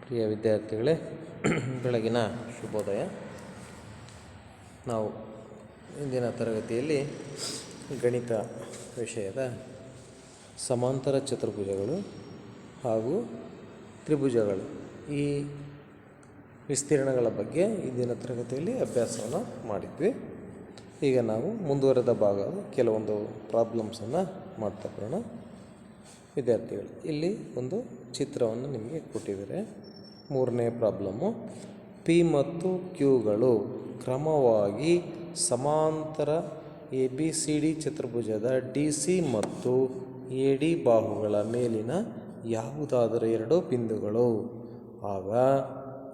ಪ್ರಿಯ ವಿದ್ಯಾರ್ಥಿಗಳೇ, ಬೆಳಗಿನ ಶುಭೋದಯ. ನಾವು ಇಂದಿನ ತರಗತಿಯಲ್ಲಿ ಗಣಿತ ವಿಷಯದ ಸಮಾಂತರ ಚತುರ್ಭುಜಗಳು ಹಾಗೂ ತ್ರಿಭುಜಗಳು ಈ ವಿಸ್ತೀರ್ಣಗಳ ಬಗ್ಗೆ ಇಂದಿನ ತರಗತಿಯಲ್ಲಿ ಅಭ್ಯಾಸವನ್ನು ಮಾಡಿದ್ವಿ. ಈಗ ನಾವು ಮುಂದುವರೆದ ಭಾಗದ ಕೆಲವೊಂದು ಪ್ರಾಬ್ಲಮ್ಸನ್ನು ಮಾಡ್ತಾ ಬರೋಣ. ವಿದ್ಯಾರ್ಥಿಗಳು, ಇಲ್ಲಿ ಒಂದು ಚಿತ್ರವನ್ನು ನಿಮಗೆ ಕೊಟ್ಟಿದ್ದಾರೆ. ಮೂರನೇ ಪ್ರಾಬ್ಲಮ್ಮು, ಪಿ ಮತ್ತು ಕ್ಯೂಗಳು ಕ್ರಮವಾಗಿ ಸಮಾಂತರ ABCD ಚತುರ್ಭುಜದ DC ಮತ್ತು AD ಬಾಹುಗಳ ಮೇಲಿನ ಯಾವುದಾದರೂ ಎರಡು ಬಿಂದುಗಳು. ಆಗ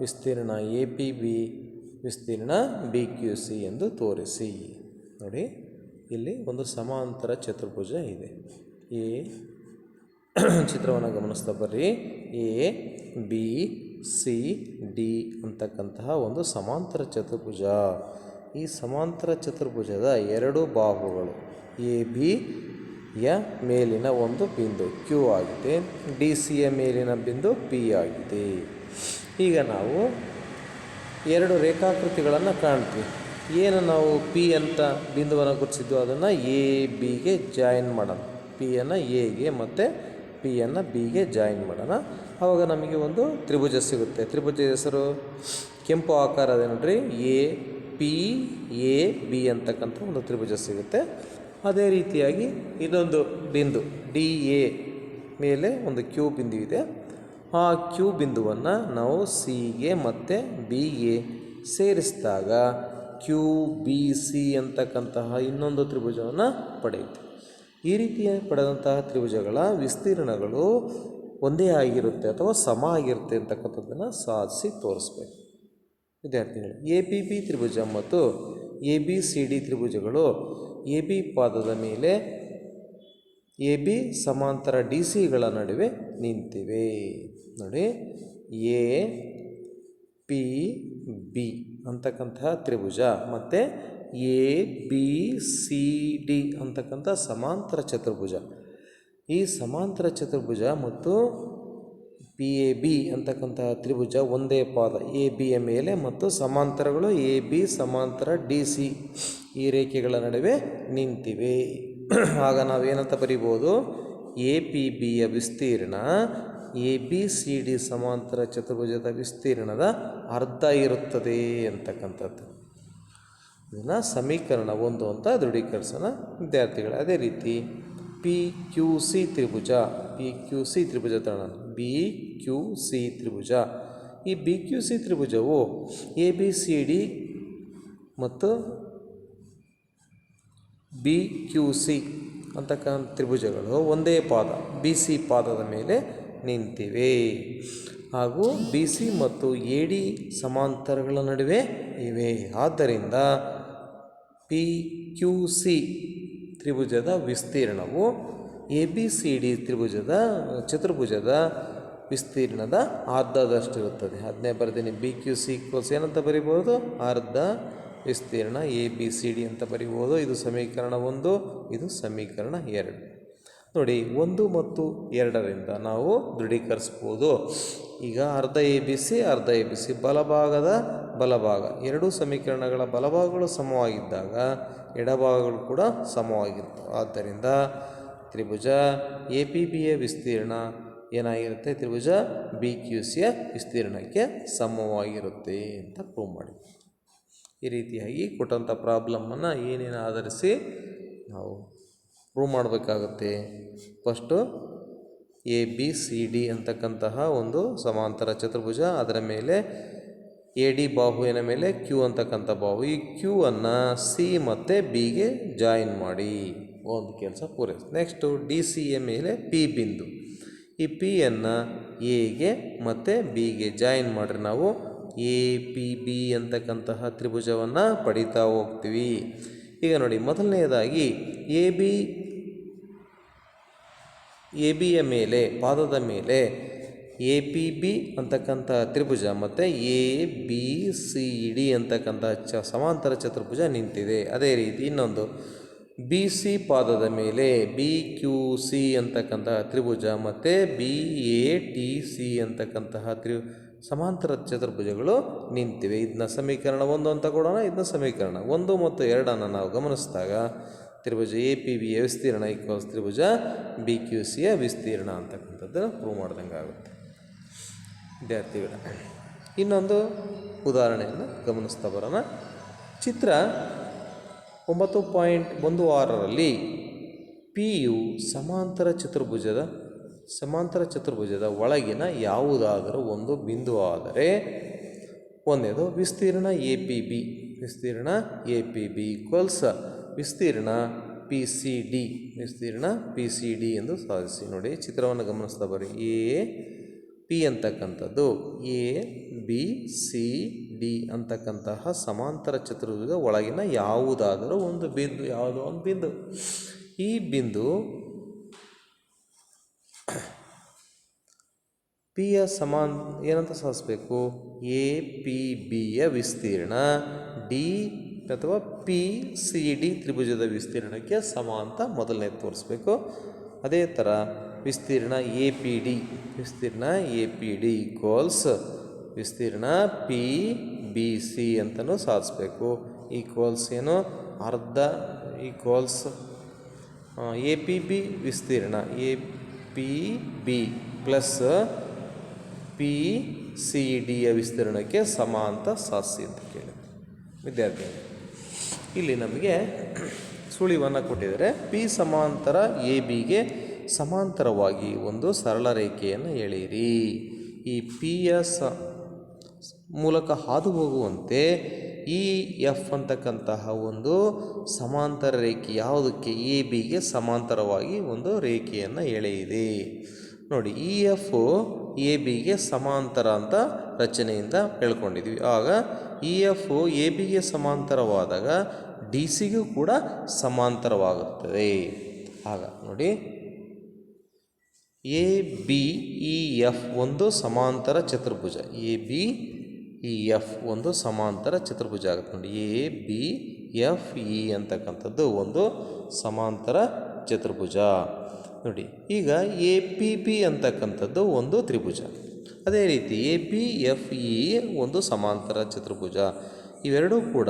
ವಿಸ್ತೀರ್ಣ APB ವಿಸ್ತೀರ್ಣ BQC ಎಂದು ತೋರಿಸಿ. ನೋಡಿ, ಇಲ್ಲಿ ಒಂದು ಸಮಾಂತರ ಚತುರ್ಭುಜ ಇದೆ. ಚಿತ್ರವನ್ನು ಗಮನಿಸ್ತಾ ಬರ್ರಿ. ABCD ಅಂತಕ್ಕಂತಹ ಒಂದು ಸಮಾಂತರ ಚತುರ್ಭುಜ. ಈ ಸಮಾಂತರ ಚತುರ್ಭುಜದ ಎರಡು ಬಾಹುಗಳು ABಯ ಮೇಲಿನ ಒಂದು ಬಿಂದು Q ಆಗಿದೆ, DCಯ ಮೇಲಿನ ಬಿಂದು P ಆಗಿದೆ. ಈಗ ನಾವು ಎರಡು ರೇಖಾಕೃತಿಗಳನ್ನು ಕಾಣ್ತೀವಿ. ಏನು ನಾವು P ಅಂತ ಬಿಂದುವನ್ನು ಗುರುತಿಸಿದ್ದು ಅದನ್ನು ABಗೆ ಜಾಯಿನ್ ಮಾಡೋಣ. Pಯನ್ನು Aಗೆ ಮತ್ತು Pಯನ್ನು Bಗೆ ಜಾಯಿನ್ ಮಾಡೋಣ. ಆವಾಗ ನಮಗೆ ಒಂದು ತ್ರಿಭುಜ ಸಿಗುತ್ತೆ. ತ್ರಿಭುಜದ ಹೆಸರು ಕೆಂಪು ಆಕಾರದ ನೋಡ್ರಿ, APAB ಅಂತಕ್ಕಂಥ ಒಂದು ತ್ರಿಭುಜ ಸಿಗುತ್ತೆ. ಅದೇ ರೀತಿಯಾಗಿ ಇನ್ನೊಂದು ಬಿಂದು DA ಮೇಲೆ ಒಂದು Q ಬಿಂದು ಇದೆ. ಆ Q ಬಿಂದುವನ್ನು ನಾವು Cಗೆ ಮತ್ತು Bಗೆ ಸೇರಿಸಿದಾಗ QBC ಅಂತಕ್ಕಂತಹ ಇನ್ನೊಂದು ತ್ರಿಭುಜವನ್ನು ಪಡೆಯುತ್ತೆ. ಈ ರೀತಿಯ ಪಡೆದಂತಹ ತ್ರಿಭುಜಗಳ ವಿಸ್ತೀರ್ಣಗಳು ಒಂದೇ ಆಗಿರುತ್ತೆ ಅಥವಾ ಸಮ ಆಗಿರುತ್ತೆ ಅಂತಕ್ಕಂಥದ್ದನ್ನು ಸಾಧಿಸಿ ತೋರಿಸ್ಬೇಕು. ವಿದ್ಯಾರ್ಥಿಗಳು, APB ತ್ರಿಭುಜ ಮತ್ತು ABCD ತ್ರಿಭುಜಗಳು AB ಪಾದದ ಮೇಲೆ AB ಸಮಾಂತರ DCಗಳ ನಡುವೆ ನಿಂತಿವೆ. ನೋಡಿ, APB ಅಂತಕ್ಕಂತಹ ತ್ರಿಭುಜ ಮತ್ತು ABCD ಅಂತಕ್ಕಂಥ ಸಮಾಂತರ ಚತುರ್ಭುಜ. ಈ ಸಮಾಂತರ ಚತುರ್ಭುಜ ಮತ್ತು PAB ಅಂತಕ್ಕಂತಹ ತ್ರಿಭುಜ ಒಂದೇ ಪಾದ ABಯ ಮೇಲೆ ಮತ್ತು ಸಮಾಂತರಗಳು AB ಸಮಾಂತರ DC ಈ ರೇಖೆಗಳ ನಡುವೆ ನಿಂತಿವೆ. ಆಗ ನಾವೇನಂತ ಬರಿಬೋದು? APBಯ ವಿಸ್ತೀರ್ಣ ABCD ಸಮಾಂತರ ಚತುರ್ಭುಜದ ವಿಸ್ತೀರ್ಣದ ಅರ್ಧ ಇರುತ್ತದೆ ಅಂತಕ್ಕಂಥದ್ದು. ಇದನ್ನು ಸಮೀಕರಣ 1 ಅಂತ ದೃಢೀಕರಿಸೋಣ ವಿದ್ಯಾರ್ಥಿಗಳು. ಅದೇ ರೀತಿ PQC ತ್ರಿಭುಜ ತಗೋಣ. BQC ತ್ರಿಭುಜ. ಈ BQC ತ್ರಿಭುಜವು ABCD ಮತ್ತು BQC ಅಂತಕ್ಕಂಥ ತ್ರಿಭುಜಗಳು ಒಂದೇ ಪಾದ BC ಪಾದದ ಮೇಲೆ ನಿಂತಿವೆ. ಹಾಗೂ BC ಮತ್ತು AD ಸಮಾಂತರಗಳ ನಡುವೆ ಇವೆ. ಆದ್ದರಿಂದ PQC ತ್ರಿಭುಜದ ವಿಸ್ತೀರ್ಣವು ABCD ಚತುರ್ಭುಜದ ವಿಸ್ತೀರ್ಣದ ಅರ್ಧದಷ್ಟಿರುತ್ತದೆ. ಅದನ್ನೇ ಬರ್ತೀನಿ. BQC ಈಕ್ವಲ್ಸ್ ಏನಂತ ಬರಿಬೋದು? ಅರ್ಧ ವಿಸ್ತೀರ್ಣ ABCD ಅಂತ ಬರಿಬೋದು. ಇದು ಸಮೀಕರಣ 1, ಇದು ಸಮೀಕರಣ 2. ನೋಡಿ, 1 ಮತ್ತು 2ರಿಂದ ನಾವು ದೃಢೀಕರಿಸ್ಬೋದು. ಈಗ ಅರ್ಧ ABC ಬಲಭಾಗ ಎರಡೂ ಸಮೀಕರಣಗಳ ಬಲಭಾಗಗಳು ಸಮವಾಗಿದ್ದಾಗ ಎಡಭಾಗಗಳು ಕೂಡ ಸಮವಾಗಿರ್ತವೆ. ಆದ್ದರಿಂದ ತ್ರಿಭುಜ APBಯ ವಿಸ್ತೀರ್ಣ ಏನಾಗಿರುತ್ತೆ? ತ್ರಿಭುಜ BQCಯ ವಿಸ್ತೀರ್ಣಕ್ಕೆ ಸಮವಾಗಿರುತ್ತೆ ಅಂತ ಪ್ರೂವ್ ಮಾಡಿ. ಈ ರೀತಿಯಾಗಿ ಕೊಟ್ಟಂಥ ಪ್ರಾಬ್ಲಮ್ಮನ್ನು ಏನೇನು ಆಧರಿಸಿ ನಾವು ಪ್ರೂವ್ ಮಾಡಬೇಕಾಗುತ್ತೆ? ಫಸ್ಟು ABCD ಅಂತಕ್ಕಂತಹ ಒಂದು ಸಮಾಂತರ ಚತುರ್ಭುಜ, ಅದರ ಮೇಲೆ AD ಬಾಹುವಿನ ಮೇಲೆ Q ಅಂತಕ್ಕಂಥ ಬಾಹು. ಈ Q ಅನ್ನು C ಮತ್ತು Bಗೆ ಜಾಯಿನ್ ಮಾಡಿ ಒಂದು ಕೆಲಸ ಪೂರೈಸಿ. ನೆಕ್ಸ್ಟು DCಯ ಮೇಲೆ P ಬಿಂದು. ಈ Pಯನ್ನು Aಗೆ ಮತ್ತು Bಗೆ ಜಾಯಿನ್ ಮಾಡಿರಿ ನಾವು APB ಅಂತಕ್ಕಂತಹ ತ್ರಿಭುಜವನ್ನು ಪಡಿತಾ ಹೋಗ್ತೀವಿ. ಈಗ ನೋಡಿ, ಮೊದಲನೆಯದಾಗಿ ABಯ ಮೇಲೆ ಪಾದದ ಮೇಲೆ APB ಅಂತಕ್ಕಂಥ ತ್ರಿಭುಜ ಮತ್ತು ABCD ಅಂತಕ್ಕಂಥ ಸಮಾಂತರ ಚತುರ್ಭುಜ ನಿಂತಿದೆ. ಅದೇ ರೀತಿ ಇನ್ನೊಂದು ಬಿ ಸಿ ಪಾದದ ಮೇಲೆ ಬಿ ಕ್ಯೂ ಸಿ ಅಂತಕ್ಕಂತಹ ತ್ರಿಭುಜ ಮತ್ತು ಬಿ ಎ ಟಿ ಸಿ ಅಂತಕ್ಕಂತಹ ಸಮಾಂತರ ಚತುರ್ಭುಜಗಳು ನಿಂತಿವೆ. ಇದನ್ನ ಸಮೀಕರಣ 1 ಅಂತ ಕೊಡೋಣ. ಇದನ್ನ ಸಮೀಕರಣ 1 ಮತ್ತು 2 ನಾವು ಗಮನಿಸಿದಾಗ ತ್ರಿಭುಜ ಎ ಪಿ ಬಿಯ ವಿಸ್ತೀರ್ಣ ಈಕ್ವಲ್ಸ್ ತ್ರಿಭುಜ ಬಿ ಕ್ಯೂ ಸಿಯ ವಿಸ್ತೀರ್ಣ ಅಂತಕ್ಕಂಥದ್ದನ್ನು ಪ್ರೂವ್ ಮಾಡ್ದಂಗೆ ಆಗುತ್ತೆ. ವಿದ್ಯಾರ್ಥಿಗಳ ಇನ್ನೊಂದು ಉದಾಹರಣೆಯನ್ನು ಗಮನಿಸ್ತಾ ಬರೋಣ. ಚಿತ್ರ 9.16ರಲ್ಲಿ ಪಿ ಯು ಸಮಾಂತರ ಚತುರ್ಭುಜದ ಒಳಗಿನ ಯಾವುದಾದರೂ ಒಂದು ಬಿಂದು ಆದರೆ ಒಂದೇದು ವಿಸ್ತೀರ್ಣ ಎ ಪಿ ಬಿ ಈಕ್ವಲ್ಸ್ ವಿಸ್ತೀರ್ಣ ಪಿ ಸಿ ಡಿ ಎಂದು ಸಾಧಿಸಿ. ನೋಡಿ, ಚಿತ್ರವನ್ನು ಗಮನಿಸ್ತಾ ಬರ್ರಿ. ಎ ಪಿ ಅಂತಕ್ಕಂಥದ್ದು ಎ ಬಿ ಸಿ ಡಿ ಅಂತಕ್ಕಂತಹ ಸಮಾಂತರ ಚತುರ್ಭುಜದ ಒಳಗಿನ ಯಾವುದಾದರೂ ಒಂದು ಬಿಂದು, ಯಾವುದೋ ಒಂದು ಬಿಂದು. ಈ ಬಿಂದು ಪಿಯ ಏನಂತ ಸಾಧಿಸಬೇಕು? ಎ ಪಿ ಬಿಯ ವಿಸ್ತೀರ್ಣ ಡಿ ಅಥವಾ ಪಿ ಸಿ ಡಿ ತ್ರಿಭುಜದ ವಿಸ್ತೀರ್ಣಕ್ಕೆ ಸಮ ಅಂತ ಮೊದಲನೇ ತೋರಿಸ್ಬೇಕು. ಅದೇ ಥರ ವಿಸ್ತೀರ್ಣ ಎ ಪಿ ಡಿ ಈಕ್ವಲ್ಸ್ ವಿಸ್ತೀರ್ಣ ಪಿ ಬಿ ಸಿ ಅಂತಲೂ ಸಾಧಿಸ್ಬೇಕು. ಈಕ್ವಲ್ಸ್ ಏನು? ಅರ್ಧ ಈಕ್ವಲ್ಸ್ ಎ ಪಿ ಬಿ ವಿಸ್ತೀರ್ಣ A P B plus P C ಡಿಯ ವಿಸ್ತೀರ್ಣಕ್ಕೆ ಸಮ ಅಂತ ಸಾಧಿಸಿ ಅಂತ ಕೇಳಿ. ವಿದ್ಯಾರ್ಥಿ, ಇಲ್ಲಿ ನಮಗೆ ಸುಳಿವನ್ನು ಕೊಟ್ಟಿದ್ದಾರೆ. ಪಿ ಸಮಾಂತರ ಎ ಬಿಗೆ ಸಮಾಂತರವಾಗಿ ಒಂದು ಸರಳ ರೇಖೆಯನ್ನು ಎಳೆಯಿರಿ. ಈ ಪಿಯ ಮೂಲಕ ಹಾದು ಹೋಗುವಂತೆ ಇ ಎಫ್ ಅಂತಕ್ಕಂತಹ ಒಂದು ಸಮಾಂತರ ರೇಖೆ ಯಾವುದಕ್ಕೆ? ಎ ಬಿಗೆ ಸಮಾಂತರವಾಗಿ ಒಂದು ರೇಖೆಯನ್ನು ಎಳೆಯಿದೆ. ನೋಡಿ, ಇ ಎಫ್ ಎ ಬಿಗೆ ಸಮಾಂತರ ಅಂತ ರಚನೆಯಿಂದ ಹೇಳ್ಕೊಂಡಿದ್ವಿ. ಆಗ ಇ ಎಫ್ ಎ ಬಿಗೆ ಸಮಾಂತರವಾದಾಗ ಡಿ ಸಿಗೂ ಕೂಡ ಸಮಾಂತರವಾಗುತ್ತದೆ. ಆಗ ನೋಡಿ, ಎ ಬಿ ಇ ಎಫ್ ಒಂದು ಸಮಾಂತರ ಚತುರ್ಭುಜ. ಎ ಬಿ ಇ ಎಫ್ ಒಂದು ಸಮಾಂತರ ಚತುರ್ಭುಜ ಆಗುತ್ತೆ. ನೋಡಿ, ಎ ಬಿ ಎಫ್ ಇ ಅಂತಕ್ಕಂಥದ್ದು ಒಂದು ಸಮಾಂತರ ಚತುರ್ಭುಜ. ನೋಡಿ, ಈಗ ಎ ಪಿ ಬಿ ಅಂತಕ್ಕಂಥದ್ದು ಒಂದು ತ್ರಿಭುಜ. ಅದೇ ರೀತಿ ಎ ಬಿ ಎಫ್ ಇ ಒಂದು ಸಮಾಂತರ ಚತುರ್ಭುಜ. ಇವೆರಡೂ ಕೂಡ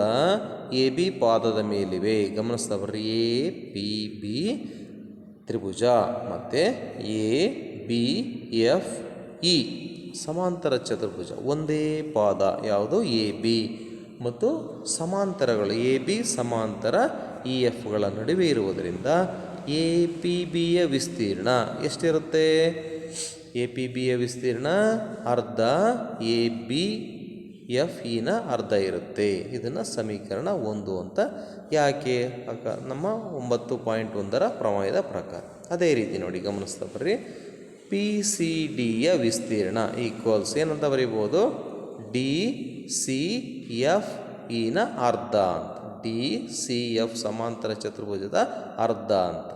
ಎ ಬಿ ಪಾದದ ಮೇಲಿವೆ. ಗಮನಿಸ್ತಾ ಬರ್ರಿ, ಎ ಪಿ ಬಿ ತ್ರಿಭುಜ ಮತ್ತು ಎ ಬಿ ಎಫ್ ಇ ಸಮಾಂತರ ಚತುರ್ಭುಜ ಒಂದೇ ಪಾದ. ಯಾವುದು? A B. ಮತ್ತು ಸಮಾಂತರಗಳು ಎ ಬಿ ಸಮಾಂತರ ಇ ಎಫ್ಗಳ ನಡುವೆ ಇರುವುದರಿಂದ ಎ ಪಿ ಬಿಯ ವಿಸ್ತೀರ್ಣ ಎಷ್ಟಿರುತ್ತೆ? ಎ ಪಿ ಬಿಯ ವಿಸ್ತೀರ್ಣ ಅರ್ಧ ಎ ಬಿ ಎಫ್ ಇನ ಅರ್ಧ ಇರುತ್ತೆ. ಇದನ್ನು ಸಮೀಕರಣ 1 ಅಂತ. ಯಾಕೆ? ನಮ್ಮ 9.1ರ ಪ್ರಮೇಯದ ಪ್ರಕಾರ. ಅದೇ ರೀತಿ ನೋಡಿ, ಗಮನಿಸ್ತಾ ಬರ್ರಿ, ಪಿ ಸಿ ಡಿಯ ವಿಸ್ತೀರ್ಣ ಈಕ್ವಲ್ಸ್ ಏನಂತ ಬರೀಬೋದು? ಡಿ ಸಿ ಎಫ್ ಇನ ಅರ್ಧ ಅಂತ. ಡಿ ಸಿ ಎಫ್ ಸಮಾಂತರ ಚತುರ್ಭುಜದ ಅರ್ಧ ಅಂತ.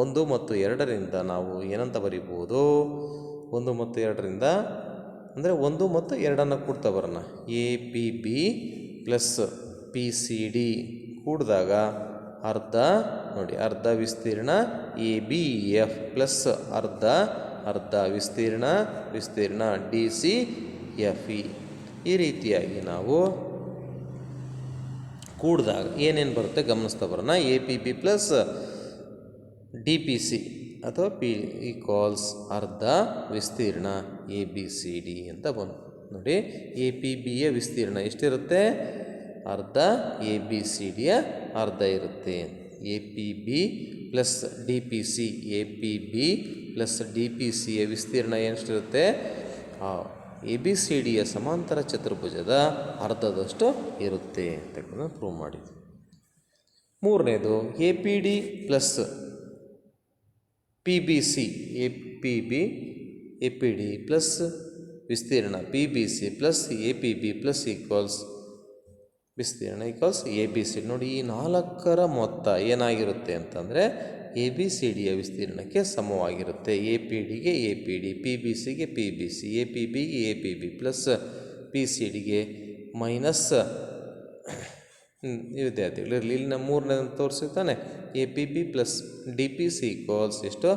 1 ಮತ್ತು 2ರಿಂದ ನಾವು ಏನಂತ ಬರೀಬೋದು? 1 ಮತ್ತು 2ರಿಂದ ಅಂದರೆ 1 ಮತ್ತು 2 ಕೂಡ್ತಾ ಬರೋಣ. A P B plus P C D ಕೂಡಿದಾಗ ಅರ್ಧ. ನೋಡಿ, ಅರ್ಧ ವಿಸ್ತೀರ್ಣ ಎ ಬಿ ಎಫ್ ಪ್ಲಸ್ ಅರ್ಧ ವಿಸ್ತೀರ್ಣ ಡಿ ಸಿ ಎಫ್ ಇ. ಈ ರೀತಿಯಾಗಿ ನಾವು ಕೂಡಿದಾಗ ಏನೇನು ಬರುತ್ತೆ ಗಮನಿಸ್ತಾ ಬರೋಣ. A P B plus D P C ಅಥವಾ ಪಿ ಈಕ್ವಲ್ಸ್ ಅರ್ಧ ವಿಸ್ತೀರ್ಣ ಎ ಬಿ ಸಿ ಡಿ ಅಂತ ಬಂತು. ನೋಡಿ, ಎ ಪಿ ಬಿಯ ವಿಸ್ತೀರ್ಣ ಎಷ್ಟಿರುತ್ತೆ? ಅರ್ಧ ಎ ಬಿ ಸಿ ಡಿಯ ಅರ್ಧ ಇರುತ್ತೆ. A P B plus D P C, A P B plus D P ಸಿಯ ವಿಸ್ತೀರ್ಣ ಎಷ್ಟಿರುತ್ತೆ? ಎ ಬಿ ಸಿ ಡಿಯ ಸಮಾಂತರ ಚತುರ್ಭುಜದ ಅರ್ಧದಷ್ಟು ಇರುತ್ತೆ ಅಂತಕ್ಕಂಥ ಪ್ರೂವ್ ಮಾಡಿದ್ವಿ. ಮೂರನೇದು A P D plus P B C, A P D plus ವಿಸ್ತೀರ್ಣ P B C plus A P B plus ವಿಸ್ತೀರ್ಣ ಈಕ್ವಲ್ಸ್ ಎ ಬಿ ಸಿ. ನೋಡಿ, ಈ 4ರ ಮೊತ್ತ ಏನಾಗಿರುತ್ತೆ ಅಂತಂದರೆ ಎ ಬಿ ಸಿ ಡಿಯ ವಿಸ್ತೀರ್ಣಕ್ಕೆ ಸಮವಾಗಿರುತ್ತೆ. ಎ ಪಿ ಡಿಗೆ A P D, P B ಸಿಗೆ P B C, A P ಬಿಗೆ A P B plus P C ಡಿಗೆ ಮೈನಸ್ ವಿದ್ಯಾರ್ಥಿಗಳು ಇರಲಿ. ಇಲ್ಲಿ ನಮ್ಮ 3ನೇ ತೋರಿಸಿರ್ತಾನೆ A P P plus D P C equals ಎಷ್ಟು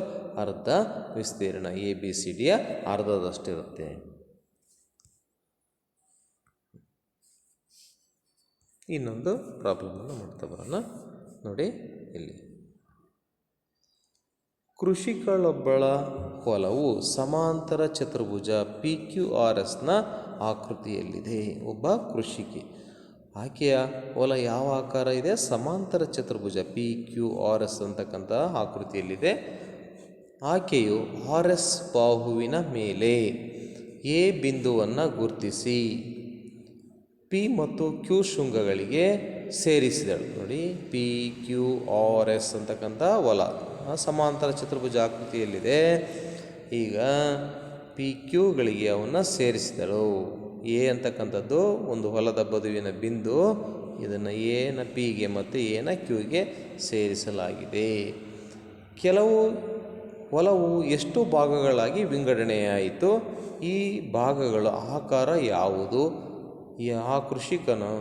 ಅರ್ಧ ವಿಸ್ತೀರ್ಣ ಎ ಬಿ ಸಿ ಡಿಯ ಅರ್ಧದಷ್ಟಿರುತ್ತೆ. ಇನ್ನೊಂದು ಪ್ರಾಬ್ಲಮನ್ನು ಮಾಡ್ತಾ ಬರೋಣ ನೋಡಿ. ಇಲ್ಲಿ ಕೃಷಿಕಳೊಬ್ಬಳ ಹೊಲವು ಸಮಾಂತರ ಚತುರ್ಭುಜ ಪಿ ಕ್ಯೂ ಆರ್ ಎಸ್ನ ಆಕೃತಿಯಲ್ಲಿದೆ. ಒಬ್ಬ ಕೃಷಿಕಿ, ಆಕೆಯ ಹೊಲ ಯಾವ ಆಕಾರ ಇದೆ? ಸಮಾಂತರ ಚತುರ್ಭುಜ ಪಿ ಕ್ಯೂ ಆರ್ ಎಸ್ ಅಂತಕ್ಕಂಥ ಆಕೃತಿಯಲ್ಲಿದೆ. ಆಕೆಯು ಆರ್ ಎಸ್ ಬಾಹುವಿನ ಮೇಲೆ ಎ ಬಿಂದುವನ್ನು ಗುರುತಿಸಿ ಪಿ ಮತ್ತು ಕ್ಯೂ ಶೃಂಗಗಳಿಗೆ ಸೇರಿಸಿದಳು. ನೋಡಿ, ಪಿ ಕ್ಯೂ ಆರ್ ಎಸ್ ಅಂತಕ್ಕಂಥ ಹೊಲ ಸಮಾಂತರ ಚತುರ್ಭುಜ ಆಕೃತಿಯಲ್ಲಿದೆ. ಈಗ ಪಿ ಕ್ಯೂಗಳಿಗೆ ಅವನ್ನು ಸೇರಿಸಿದಳು. ಎ ಅಂತಕ್ಕಂಥದ್ದು ಒಂದು ಹೊಲದ ಬದುವಿನ ಬಿಂದು, ಇದನ್ನು ಎನ ಪಿಗೆ ಮತ್ತು ಎನ ಕ್ಯೂಗೆ ಸೇರಿಸಲಾಗಿದೆ. ಕೆಲವು ಹೊಲವು ಎಷ್ಟು ಭಾಗಗಳಾಗಿ ವಿಂಗಡಣೆಯಾಯಿತು? ಈ ಭಾಗಗಳ ಆಕಾರ ಯಾವುದು? ಆ ಕೃಷಿಕನು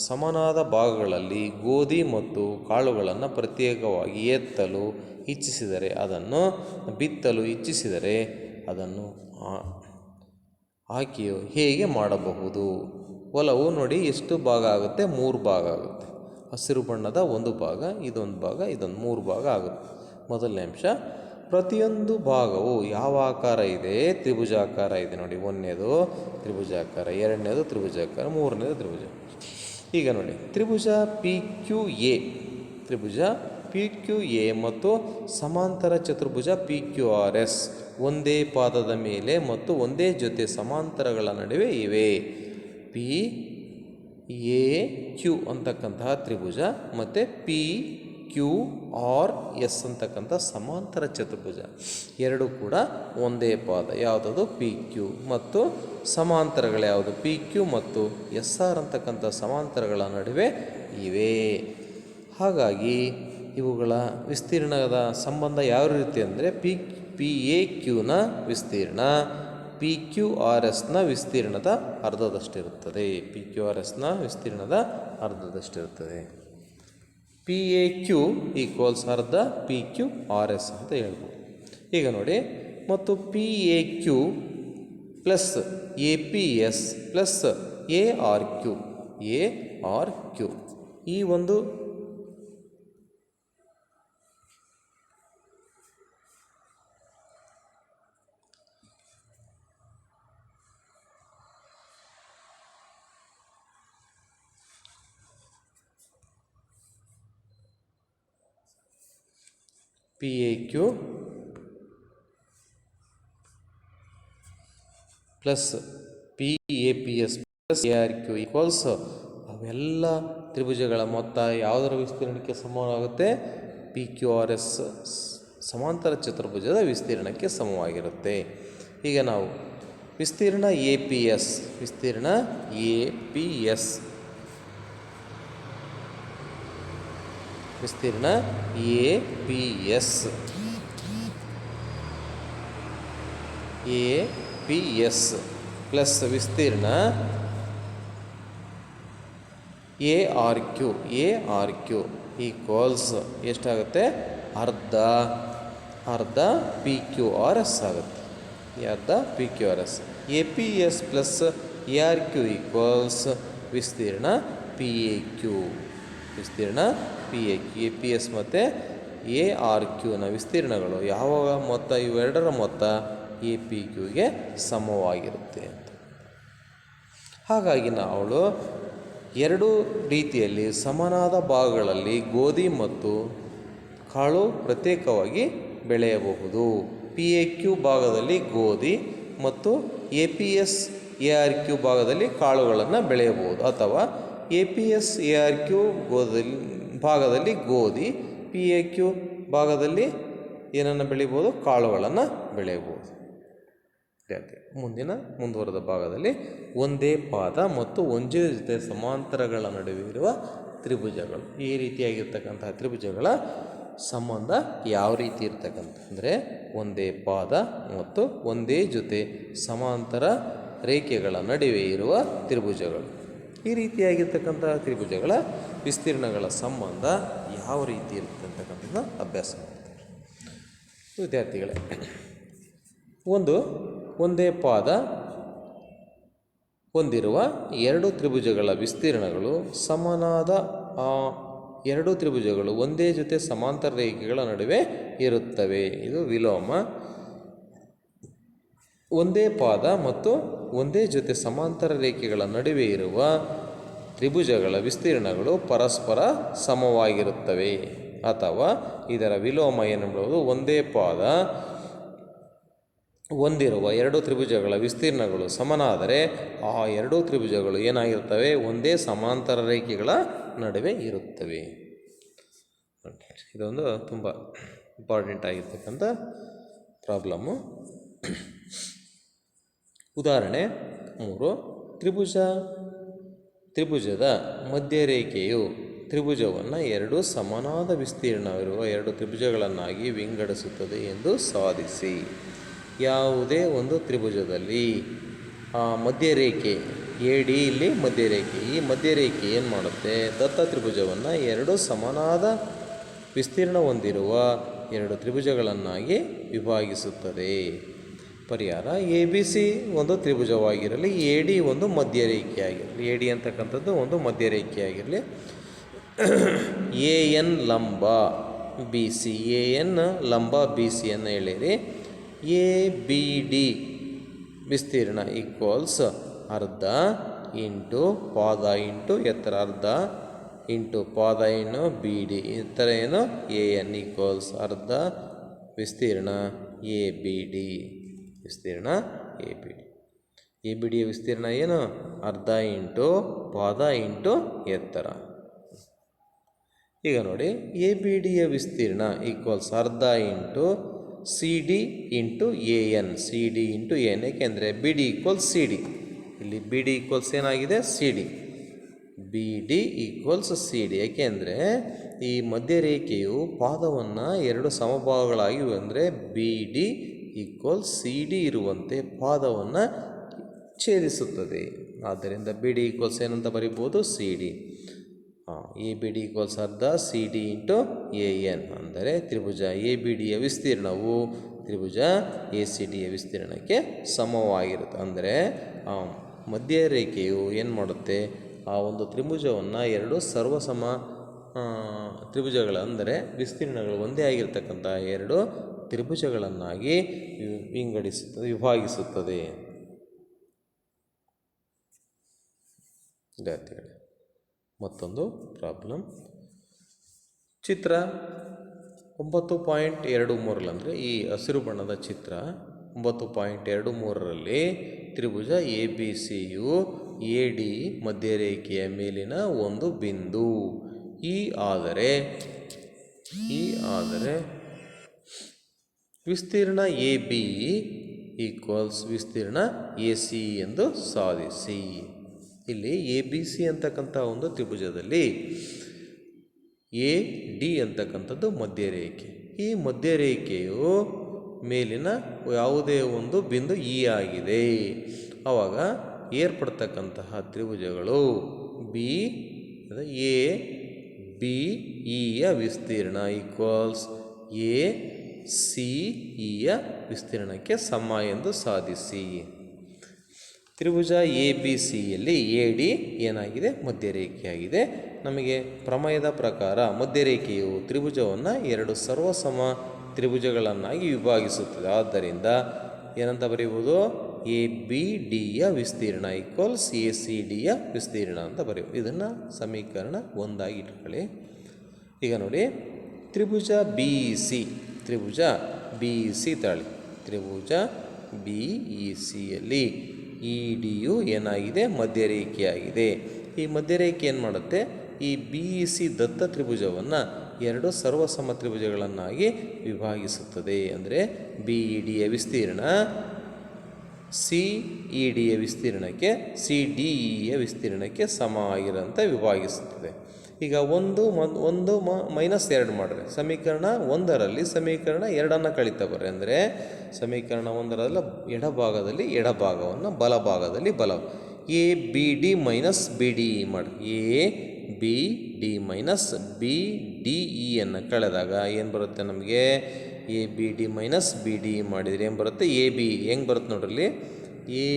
ಸಮನಾದ ಭಾಗಗಳಲ್ಲಿ ಗೋಧಿ ಮತ್ತು ಕಾಳುಗಳನ್ನು ಪ್ರತ್ಯೇಕವಾಗಿ ಎತ್ತಲು ಇಚ್ಛಿಸಿದರೆ, ಅದನ್ನು ಬಿತ್ತಲು ಇಚ್ಛಿಸಿದರೆ ಅದನ್ನು ಆಕೆಯು ಹೇಗೆ ಮಾಡಬಹುದು? ಹೊಲವು ನೋಡಿ ಎಷ್ಟು ಭಾಗ ಆಗುತ್ತೆ? 3 ಭಾಗ ಆಗುತ್ತೆ. ಹಸಿರು ಬಣ್ಣದ ಒಂದು ಭಾಗ, ಇದೊಂದು ಭಾಗ, ಇದೊಂದು 3 ಭಾಗ ಆಗುತ್ತೆ. ಮೊದಲನೇ ಅಂಶ, ಪ್ರತಿಯೊಂದು ಭಾಗವು ಯಾವ ಆಕಾರ ಇದೆ? ತ್ರಿಭುಜಾಕಾರ ಇದೆ. ನೋಡಿ, 1ನೇದು ತ್ರಿಭುಜಾಕಾರ, 2ನೇದು ತ್ರಿಭುಜಾಕಾರ, 3ನೇದು ತ್ರಿಭುಜ. ಈಗ ನೋಡಿ, ತ್ರಿಭುಜ ಪಿ ಕ್ಯೂ ಎ, ತ್ರಿಭುಜ ಪಿ ಕ್ಯೂ ಎ ಮತ್ತು ಸಮಾಂತರ ಚತುರ್ಭುಜ ಪಿ ಕ್ಯೂ ಆರ್ ಎಸ್ ಒಂದೇ ಪಾದದ ಮೇಲೆ ಮತ್ತು ಒಂದೇ ಜೊತೆ ಸಮಾಂತರಗಳ ನಡುವೆ ಇವೆ. ಪಿ ಎ ಕ್ಯೂ ಅಂತಕ್ಕಂತಹ ತ್ರಿಭುಜ ಮತ್ತು ಪಿ ಕ್ಯೂ ಆರ್ ಎಸ್ ಅಂತಕ್ಕಂಥ ಸಮಾಂತರ ಚತುರ್ಭುಜ ಎರಡು ಕೂಡ ಒಂದೇ ಪಾದ. ಯಾವುದದು? P Q. ಮತ್ತು ಸಮಾಂತರಗಳು ಯಾವುದು? ಪಿ ಕ್ಯೂ ಮತ್ತು ಎಸ್ ಆರ್ ಅಂತಕ್ಕಂಥ ಸಮಾಂತರಗಳ ನಡುವೆ ಇವೆ. ಹಾಗಾಗಿ ಇವುಗಳ ವಿಸ್ತೀರ್ಣದ ಸಂಬಂಧ ಯಾವ ರೀತಿ ಅಂದರೆ, ಪಿ ಎ ಕ್ಯೂನ ವಿಸ್ತೀರ್ಣ ಪಿ ಕ್ಯೂ ಆರ್ ಎಸ್ನ ವಿಸ್ತೀರ್ಣದ ಅರ್ಧದಷ್ಟಿರುತ್ತದೆ. ಪಿ ಕ್ಯೂ ಆರ್ ಎಸ್ನ ವಿಸ್ತೀರ್ಣದ ಅರ್ಧದಷ್ಟಿರುತ್ತದೆ. ಪಿ ಎ ಕ್ಯೂ ಈಕ್ವಲ್ಸ್ ಅರ್ಧ ಪಿ ಕ್ಯೂ ಆರ್ ಎಸ್ ಅಂತ ಹೇಳ್ಬೋದು. ಈಗ ನೋಡಿ, ಮತ್ತು P A Q plus A P S plus A R Q, A R Q ಈ ಒಂದು P A Q plus P A P S plus A R Q equals ಅವೆಲ್ಲ ತ್ರಿಭುಜಗಳ ಮೊತ್ತ ಯಾವುದರ ವಿಸ್ತೀರ್ಣಕ್ಕೆ ಸಮವಾಗುತ್ತೆ? ಪಿ ಕ್ಯೂ ಆರ್ ಎಸ್ ಸಮಾಂತರ ಚತುರ್ಭುಜದ ವಿಸ್ತೀರ್ಣಕ್ಕೆ ಸಮವಾಗಿರುತ್ತೆ. ಈಗ ನಾವು ವಿಸ್ತೀರ್ಣ ಎ ಪಿ ಎಸ್, ವಿಸ್ತೀರ್ಣ ಎ ಪಿ ಎಸ್, ವಿಸ್ತೀರ್ಣ A P S, A P S plus ವಿಸ್ತೀರ್ಣ A R Q, A R Q equals ಎಷ್ಟಾಗುತ್ತೆ? ಅರ್ಧ ಪಿ ಕ್ಯೂ ಆರ್ ಎಸ್ ಆಗುತ್ತೆ. ಅರ್ಧ P Q R S. A P S plus A R Q equals ವಿಸ್ತೀರ್ಣ P A Q, ವಿಸ್ತೀರ್ಣ P A Q. A P S ಮತ್ತು A R ಕ್ಯೂನ ವಿಸ್ತೀರ್ಣಗಳು ಯಾವಾಗ ಮೊತ್ತ? ಇವೆರಡರ ಮೊತ್ತ ಎ ಪಿ ಕ್ಯೂಗೆ ಸಮವಾಗಿರುತ್ತೆ ಅಂತ. ಹಾಗಾಗಿ ನಾವು ಎರಡು ರೀತಿಯಲ್ಲಿ ಸಮನಾದ ಭಾಗಗಳಲ್ಲಿ ಗೋಧಿ ಮತ್ತು ಕಾಳು ಪ್ರತ್ಯೇಕವಾಗಿ ಬೆಳೆಯಬಹುದು. ಪಿ ಎ ಕ್ಯೂ ಭಾಗದಲ್ಲಿ ಗೋಧಿ ಮತ್ತು A P S A R Q ಭಾಗದಲ್ಲಿ ಕಾಳುಗಳನ್ನು ಬೆಳೆಯಬಹುದು. ಅಥವಾ A P S A R Q ಭಾಗದಲ್ಲಿ ಗೋಧಿ, ಪಿ ಎ ಕ್ಯೂ ಭಾಗದಲ್ಲಿ ಏನನ್ನು ಬೆಳಿಬೋದು? ಕಾಳುಗಳನ್ನು ಬೆಳೆಯಬಹುದು. ಮುಂದುವರೆದ ಭಾಗದಲ್ಲಿ ಒಂದೇ ಪಾದ ಮತ್ತು ಒಂದೇ ಜೊತೆ ಸಮಾಂತರಗಳ ನಡುವೆ ಇರುವ ತ್ರಿಭುಜಗಳು, ಈ ರೀತಿಯಾಗಿರ್ತಕ್ಕಂತಹ ತ್ರಿಭುಜಗಳ ಸಂಬಂಧ ಯಾವ ರೀತಿ ಇರ್ತಕ್ಕಂಥ ಅಂದರೆ, ಒಂದೇ ಪಾದ ಮತ್ತು ಒಂದೇ ಜೊತೆ ಸಮಾಂತರ ರೇಖೆಗಳ ನಡುವೆ ಇರುವ ತ್ರಿಭುಜಗಳು. ಈ ರೀತಿಯಾಗಿರ್ತಕ್ಕಂತಹ ತ್ರಿಭುಜಗಳ ವಿಸ್ತೀರ್ಣಗಳ ಸಂಬಂಧ ಯಾವ ರೀತಿ ಇರ್ತದೆ? ಅಂತಕ್ಕಂಥದ್ದು ಅಭ್ಯಾಸ ಮಾಡ್ತಾರೆ. ವಿದ್ಯಾರ್ಥಿಗಳೇ, ಒಂದೇ ಪಾದ ಹೊಂದಿರುವ ಎರಡು ತ್ರಿಭುಜಗಳ ವಿಸ್ತೀರ್ಣಗಳು ಸಮನಾದ ಆ ಎರಡು ತ್ರಿಭುಜಗಳು ಒಂದೇ ಜೊತೆ ಸಮಾಂತರ ರೇಖೆಗಳ ನಡುವೆ ಇರುತ್ತವೆ. ಇದು ವಿಲೋಮ. ಒಂದೇ ಪಾದ ಮತ್ತು ಒಂದೇ ಜೊತೆ ಸಮಾಂತರ ರೇಖೆಗಳ ನಡುವೆ ಇರುವ ತ್ರಿಭುಜಗಳ ವಿಸ್ತೀರ್ಣಗಳು ಪರಸ್ಪರ ಸಮವಾಗಿರುತ್ತವೆ. ಅಥವಾ ಇದರ ವಿಲೋಮ ಏನೆಂಬುದು ಒಂದೇ ಪಾದ ಹೊಂದಿರುವ ಎರಡು ತ್ರಿಭುಜಗಳ ವಿಸ್ತೀರ್ಣಗಳು ಸಮನಾದರೆ ಆ ಎರಡೂ ತ್ರಿಭುಜಗಳು ಏನಾಗಿರ್ತವೆ? ಒಂದೇ ಸಮಾಂತರ ರೇಖೆಗಳ ನಡುವೆ ಇರುತ್ತವೆ. ಇದೊಂದು ತುಂಬ ಇಂಪಾರ್ಟೆಂಟ್ ಆಗಿರ್ತಕ್ಕಂಥ ಪ್ರಾಬ್ಲಮ್ಮು. ಉದಾಹರಣೆ 3. ತ್ರಿಭುಜದ ಮಧ್ಯರೇಖೆಯು ತ್ರಿಭುಜವನ್ನು ಎರಡು ಸಮನಾದ ವಿಸ್ತೀರ್ಣವಿರುವ ಎರಡು ತ್ರಿಭುಜಗಳನ್ನಾಗಿ ವಿಂಗಡಿಸುತ್ತದೆ ಎಂದು ಸಾಧಿಸಿ. ಯಾವುದೇ ಒಂದು ತ್ರಿಭುಜದಲ್ಲಿ ಮಧ್ಯರೇಖೆ AD ಇಲ್ಲಿ ಮಧ್ಯರೇಖೆ, ಈ ಮಧ್ಯರೇಖೆ ಏನು ಮಾಡುತ್ತೆ? ದತ್ತ ತ್ರಿಭುಜವನ್ನು ಎರಡು ಸಮನಾದ ವಿಸ್ತೀರ್ಣ ಹೊಂದಿರುವ ಎರಡು ತ್ರಿಭುಜಗಳನ್ನಾಗಿ ವಿಭಾಗಿಸುತ್ತದೆ. ಪರಿಹಾರ: ABC ಒಂದು ತ್ರಿಭುಜವಾಗಿರಲಿ, AD ಒಂದು ಮಧ್ಯರೇಖೆಯಾಗಿರಲಿ. AD ಅಂತಕ್ಕಂಥದ್ದು ಒಂದು ಮಧ್ಯರೇಖೆಯಾಗಿರಲಿ. AN ಲಂಬ BC, AN ಲಂಬ BCಯನ್ನು ಹೇಳಿರಿ. ABD ವಿಸ್ತೀರ್ಣ ಈಕ್ವಲ್ಸ್ ಅರ್ಧ ಇಂಟು ಪಾದ ಇಂಟು ಎತ್ತರ, ಅರ್ಧ ಇಂಟು ಪಾದ ಏನು BD, ಎತ್ತರ ಏನು AN ಈಕ್ವಲ್ಸ್ ಅರ್ಧ ವಿಸ್ತೀರ್ಣ ABD. ವಿಸ್ತೀರ್ಣ ABD ಯ ವಿಸ್ತೀರ್ಣ ಏನು? ಅರ್ಧ ಇಂಟು ಪಾದ ಇಂಟು ಎತ್ತರ. ಈಗ ನೋಡಿ, ABD ಯ ವಿಸ್ತೀರ್ಣ ಈಕ್ವಲ್ಸ್ ಅರ್ಧ into CD into AN, CD into AN. ಏಕೆಂದರೆ BD ಈಕ್ವಲ್ಸ್ CD. ಇಲ್ಲಿ BD ಈಕ್ವಲ್ಸ್ ಏನಾಗಿದೆ? CD. BD equals CD. ಏಕೆಂದರೆ ಈ ಮಧ್ಯರೇಖೆಯು ಪಾದವನ್ನು ಎರಡು ಸಮಭಾಗಗಳಾಗಿ ಅಂದರೆ BD ಈಕ್ವಲ್ಸ್ CD ಇರುವಂತೆ ಪಾದವನ್ನು ಛೇದಿಸುತ್ತದೆ. ಆದ್ದರಿಂದ BD ಈಕ್ವಲ್ಸ್ ಏನಂತ ಬರೀಬೋದು? CD. ABD ಈಕ್ವಲ್ಸ್ ಅರ್ಧ CD ಇಂಟು AN. ಅಂದರೆ ತ್ರಿಭುಜ ABDಯ ವಿಸ್ತೀರ್ಣವು ತ್ರಿಭುಜ ACDಯ ವಿಸ್ತೀರ್ಣಕ್ಕೆ ಸಮವಾಗಿರುತ್ತೆ. ಅಂದರೆ ಮಧ್ಯರೇಖೆಯು ಏನು ಮಾಡುತ್ತೆ? ಆ ಒಂದು ತ್ರಿಭುಜವನ್ನು ಎರಡು ಸರ್ವಸಮ ತ್ರಿಭುಜಗಳ ಅಂದರೆ ವಿಸ್ತೀರ್ಣಗಳು ಒಂದೇ ಆಗಿರ್ತಕ್ಕಂಥ ಎರಡು ತ್ರಿಭುಜಗಳನ್ನಾಗಿ ವಿಭಾಗಿಸುತ್ತದೆ. ವಿದ್ಯಾರ್ಥಿಗಳೇ, ಮತ್ತೊಂದು ಪ್ರಾಬ್ಲಮ್. ಚಿತ್ರ 9.23 ಅಂದರೆ ಈ ಹಸಿರು ಬಣ್ಣದ ಚಿತ್ರ 9.23ರಲ್ಲಿ ತ್ರಿಭುಜ ABCಯು AD ಮಧ್ಯರೇಖೆಯ ಮೇಲಿನ ಒಂದು ಬಿಂದು. ಈ ಆದರೆ ವಿಸ್ತೀರ್ಣ AB ಈಕ್ವಲ್ಸ್ ವಿಸ್ತೀರ್ಣ AC ಎಂದು ಸಾಧಿಸಿ. ಇಲ್ಲಿ ABC ಅಂತಕ್ಕಂಥ ಒಂದು ತ್ರಿಭುಜದಲ್ಲಿ AD ಅಂತಕ್ಕಂಥದ್ದು ಮಧ್ಯರೇಖೆ. ಈ ಮಧ್ಯರೇಖೆಯು ಮೇಲಿನ ಯಾವುದೇ ಒಂದು ಬಿಂದು E ಆಗಿದೆ. ಆವಾಗ ಏರ್ಪಡ್ತಕ್ಕಂತಹ ತ್ರಿಭುಜಗಳು ABEಯ ವಿಸ್ತೀರ್ಣ ಈಕ್ವಲ್ಸ್ ACEಯ ವಿಸ್ತೀರ್ಣಕ್ಕೆ ಸಮ ಎಂದು ಸಾಧಿಸಿ. ತ್ರಿಭುಜ ABCಯಲ್ಲಿ AD ಏನಾಗಿದೆ? ಮಧ್ಯರೇಖೆಯಾಗಿದೆ. ನಮಗೆ ಪ್ರಮೇಯದ ಪ್ರಕಾರ ಮಧ್ಯರೇಖೆಯು ತ್ರಿಭುಜವನ್ನು ಎರಡು ಸರ್ವಸಮ ತ್ರಿಭುಜಗಳನ್ನಾಗಿ ವಿಭಾಗಿಸುತ್ತದೆ. ಆದ್ದರಿಂದ ಏನಂತ ಬರೀಬೋದು? ABDಯ ವಿಸ್ತೀರ್ಣ ಈಕ್ವಲ್ಸ್ ACDಯ ವಿಸ್ತೀರ್ಣ ಅಂತ ಬರೆಯುವುದು. ಇದನ್ನು ಸಮೀಕರಣ 1 ಇಟ್ಕೊಳ್ಳಿ. ಈಗ ನೋಡಿ, ತ್ರಿಭುಜ BEC ತಾಳಿ. ತ್ರಿಭುಜ BECಯಲ್ಲಿ EDಯು ಏನಾಗಿದೆ? ಮಧ್ಯರೇಖೆಯಾಗಿದೆ. ಈ ಮಧ್ಯರೇಖೆ ಏನು ಮಾಡುತ್ತೆ? ಈ BEC ದತ್ತ ತ್ರಿಭುಜವನ್ನು ಎರಡು ಸರ್ವಸಮ ತ್ರಿಭುಜಗಳನ್ನಾಗಿ ವಿಭಾಗಿಸುತ್ತದೆ. ಅಂದರೆ BEDಯ ವಿಸ್ತೀರ್ಣ CEDಯ ವಿಸ್ತೀರ್ಣಕ್ಕೆ CDEಯ ವಿಸ್ತೀರ್ಣಕ್ಕೆ ಸಮ ಆಗಿರೋಂಥ ವಿಭಾಗಿಸುತ್ತದೆ. ಈಗ ಒಂದು -2 ಮಾಡಿದ್ರೆ ಸಮೀಕರಣ 1ರಲ್ಲಿ ಸಮೀಕರಣ 2 ಕಳೀತಾ ಬರ್ರಿ. ಅಂದರೆ ಸಮೀಕರಣ 1ರಲ್ಲಿ ಎಡಭಾಗದಲ್ಲಿ ಎಡಭಾಗವನ್ನು, ಬಲಭಾಗದಲ್ಲಿ ABD - BDE ಮಾಡಿ. ABD D minus B D ಇಯನ್ನು ಕಳೆದಾಗ ಏನು ಬರುತ್ತೆ ನಮಗೆ A B D minus B D ಮಾಡಿದರೆ ಏನು ಬರುತ್ತೆ ಎ ಬಿ ಹೆಂಗೆ ಬರುತ್ತೆ ನೋಡ್ರಲ್ಲಿ ಎ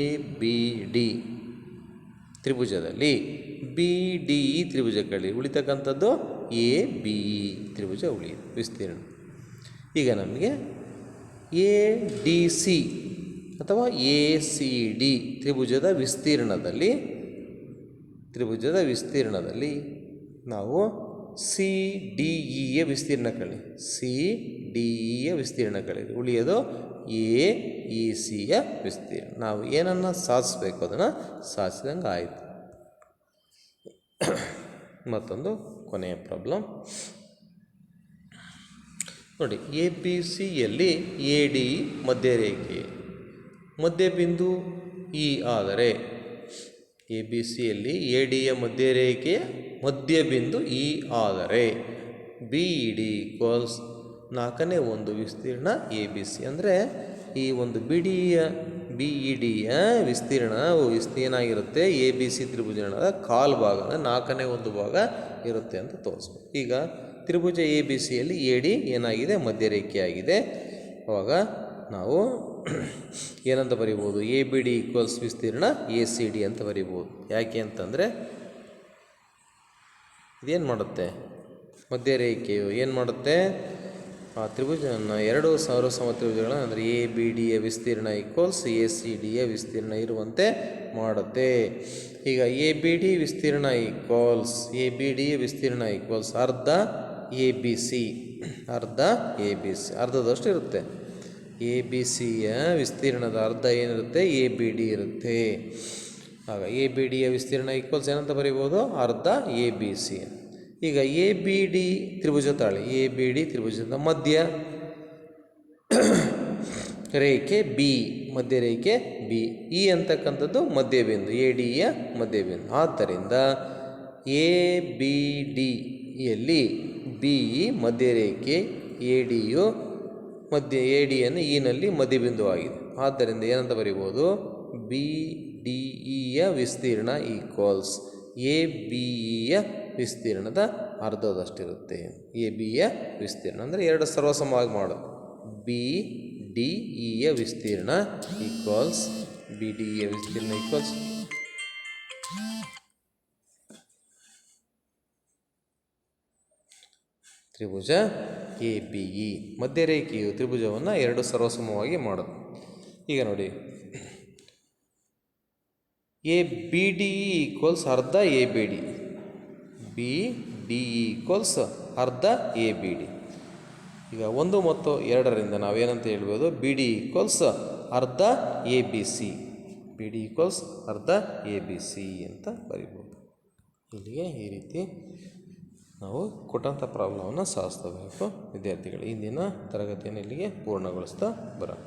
ಬಿ ಡಿ ತ್ರಿಭುಜದಲ್ಲಿ ಬಿ ಡಿ ಇ ತ್ರಿಭುಜ ಕಳಿ ಉಳಿತಕ್ಕಂಥದ್ದು ಎ ಬಿ ಇ ತ್ರಿಭುಜ ವಿಸ್ತೀರ್ಣ. ಈಗ ನಮಗೆ ಎ ಡಿ ಸಿ ಅಥವಾ ಎ ಸಿ ಡಿ ತ್ರಿಭುಜದ ವಿಸ್ತೀರ್ಣದಲ್ಲಿ ನಾವು ಸಿ ಡಿ ಇಯ ವಿಸ್ತೀರ್ಣ ಕಳಿ ಉಳಿಯೋದು ಎ ಇ ಸಿಯ ವಿಸ್ತೀರ್ಣ. ನಾವು ಏನನ್ನು ಸಾಧಿಸಬೇಕು ಅದನ್ನು ಸಾಧಿಸಿದಂಗೆ ಆಯಿತು. ಮತ್ತೊಂದು ಕೊನೆಯ ಪ್ರಾಬ್ಲಮ್ ನೋಡಿ. ಎ ಬಿ ಸಿಯಲ್ಲಿ ಎ ಡಿ ಮಧ್ಯರೇಖೆ ಮಧ್ಯಬಿಂದು ಇ ಆದರೆ ಎ ಬಿ ಸಿಯಲ್ಲಿ ಎ ಡಿಯ ಮಧ್ಯರೇಖೆಯ ಮಧ್ಯಬಿಂದು ಇ ಆದರೆ ಬಿ ಇ ಡಿ ಈಕ್ವಲ್ಸ್ 4ನೇ ಒಂದು ವಿಸ್ತೀರ್ಣ ಎ ಬಿ ಸಿ. ಅಂದರೆ ಈ ಒಂದು ಬಿ ಇ ಡಿಯ ವಿಸ್ತೀರ್ಣ ಏನಾಗಿರುತ್ತೆ ಎ ಬಿ ಸಿ ತ್ರಿಭುಜದ ಕಾಲು ಭಾಗ ಅಂದರೆ 4ನೇ ಒಂದು ಭಾಗ ಇರುತ್ತೆ ಅಂತ ತೋರಿಸ್ಬೇಕು. ಈಗ ತ್ರಿಭುಜ ಎ ಬಿ ಸಿಯಲ್ಲಿ ಎ ಡಿ ಏನಾಗಿದೆ ಮಧ್ಯರೇಖೆಯಾಗಿದೆ. ಅವಾಗ ನಾವು ಏನಂತ ಬರಿಬೋದು ಎ ಬಿ ಡಿ ಈಕ್ವಲ್ಸ್ ವಿಸ್ತೀರ್ಣ ಎ ಸಿ ಡಿ ಅಂತ ಬರಿಬೋದು. ಯಾಕೆ ಅಂತಂದರೆ ಇದೇನು ಮಾಡುತ್ತೆ ಮಧ್ಯರೇಖೆಯು ಏನು ಮಾಡುತ್ತೆ ಆ ತ್ರಿಭುಜವನ್ನು 2 ಸಮ ತ್ರಿಭುಜಗಳನ್ನು ಅಂದರೆ ಎ ಬಿ ಡಿಯ ವಿಸ್ತೀರ್ಣ ಈಕ್ವಲ್ಸ್ ಎ ಸಿ ಡಿಯ ವಿಸ್ತೀರ್ಣ ಇರುವಂತೆ ಮಾಡುತ್ತೆ. ಈಗ ಎ ಬಿ ಡಿ ವಿಸ್ತೀರ್ಣ ಈಕ್ವಲ್ಸ್ ಅರ್ಧ ಎ ಬಿ ಸಿ ಅರ್ಧದಷ್ಟು ಇರುತ್ತೆ. ಎ ಬಿ ಸಿಯ ವಿಸ್ತೀರ್ಣದ ಅರ್ಧ ಏನಿರುತ್ತೆ ಎ ಬಿ ಡಿ ಇರುತ್ತೆ. ಆಗ ಎ ಬಿ ಡಿಯ ವಿಸ್ತೀರ್ಣ ಈಕ್ವಲ್ಸ್ ಏನಂತ ಬರೀಬೋದು ಅರ್ಧ ಎ ಬಿ ಸಿ. ಈಗ ಎ ಬಿ ಡಿ ತ್ರಿಭುಜ ತಾಳಿ ಎ ಬಿ ಡಿ ತ್ರಿಭುಜದ ಮಧ್ಯರೇಖೆ ಬಿ ಇ ಅಂತಕ್ಕಂಥದ್ದು ಮಧ್ಯಬಿಂದು ಎ ಡಿಯ ಮಧ್ಯಬಿಂದು. ಆದ್ದರಿಂದ ಎ ಬಿ ಡಿಯಲ್ಲಿ ಬಿ ಇ ಮಧ್ಯರೇಖೆ ಎ ಡಿಯನ್ನು ಇನಲ್ಲಿ ಮಧ್ಯಬಿಂದುವಾಗಿದೆ. ಆದ್ದರಿಂದ ಏನಂತ ಬರಿಬೋದು ಬಿ ಡಿ ಇಯ ವಿಸ್ತೀರ್ಣ ಈಕ್ವಲ್ಸ್ ಎ ಬಿ ಇಯ ವಿಸ್ತೀರ್ಣದ ಅರ್ಧದಷ್ಟಿರುತ್ತೆ. ಎ ಬಿಯ ವಿಸ್ತೀರ್ಣ ಅಂದರೆ 2 ಸರ್ವಸಮವಾಗಿ ಮಾಡೋದು. ಬಿ ಡಿ ಇಯ ವಿಸ್ತೀರ್ಣ ಈಕ್ವಲ್ಸ್ ತ್ರಿಭುಜ ಎ ಬಿ ಇ ಮಧ್ಯರೇಖೆಯು ತ್ರಿಭುಜವನ್ನು 2 ಸರ್ವಸಮವಾಗಿ ಮಾಡೋದು. ಈಗ ನೋಡಿ A B D E equals ಅರ್ಧ A B D B D E equals ಅರ್ಧ ಎ ಬಿ ಡಿ. ಈಗ 1 ಮತ್ತು 2ರಿಂದ ನಾವೇನಂತ ಹೇಳ್ಬೋದು ಬಿ ಡಿ ಈಕ್ವಲ್ಸ್ ಅರ್ಧ ಎ ಬಿ ಸಿ ಅಂತ ಬರಿಬೋದು. ಇಲ್ಲಿಗೆ ಈ ರೀತಿ ನಾವು ಕೊಟ್ಟಂಥ ಪ್ರಾಬ್ಲಮನ್ನು ಸಾಧಿಸಬೇಕು ವಿದ್ಯಾರ್ಥಿಗಳು. ಇಂದಿನ ತರಗತಿಯನ್ನು ಇಲ್ಲಿಗೆ ಪೂರ್ಣಗೊಳಿಸ್ತಾ ಬರೋಣ.